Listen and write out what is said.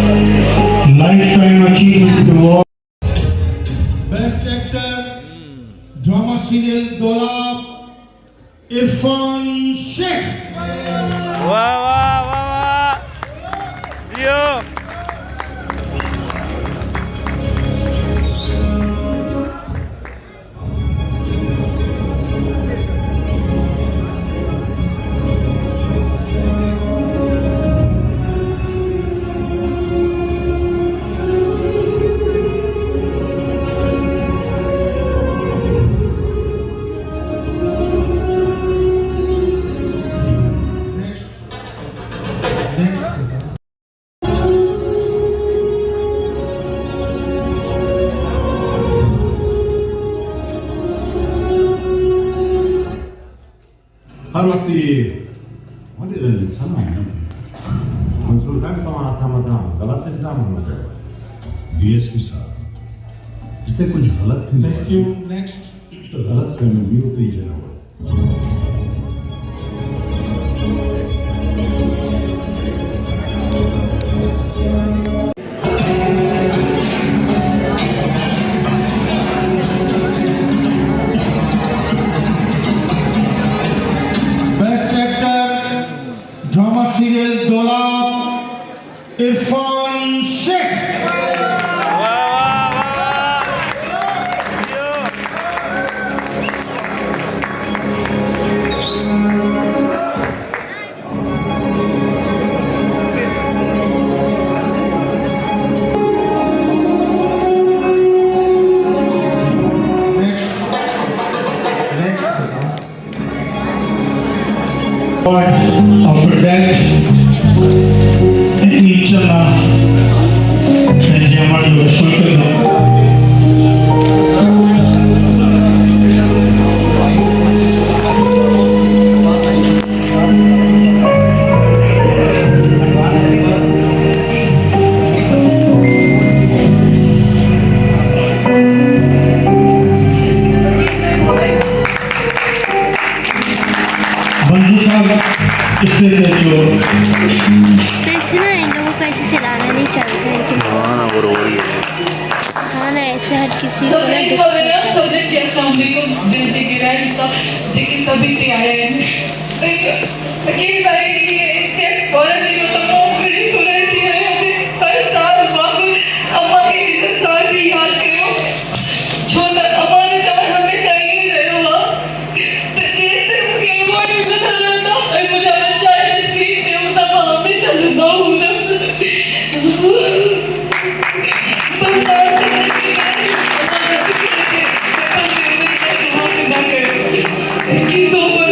Lifetime Achievement Award. Best Actor, Drama Serial Dolap, Irfan Sheikh. Wah wah wah wah. Yo. हर वक्त ये सलाम मंसूर खान का समाधान गलत इल्जाम हो जाएगा डीएसपी साहब जितने कुछ गलत Thank you. Next. तो गलत फहमी भी होती ही जनाब Best Actor, Drama Serial Dolap, Irfan Sheikh. Wah wah wah wah. Yo. After that, inshallah, then Jamal will speak to them. Bantu sahab, इसलिए जो तो इससे ना इन लोगों को ऐसे चलाना नहीं चलता है कि हाँ ना वो रो रही है हाँ ना ऐसे हर किसी को ना दुख सब्जेक्ट अस्सलाम वालेकुम दिल से गिराई सब जेकी सभी ते आए हैं अकेले बारे की स्टेट्स फॉरन नहीं तो मोकरी तो रहती है मुझे हर साल वाकु अम्मा की इज्जत साल भी याद करो छोटा अम्मा ने चार हमेशा ही रहे हो तो जैसे मुझे वो मिला था और मुझे अच्छा है सीट दे उतना हमेशा जिंदा हूं Thank you so much.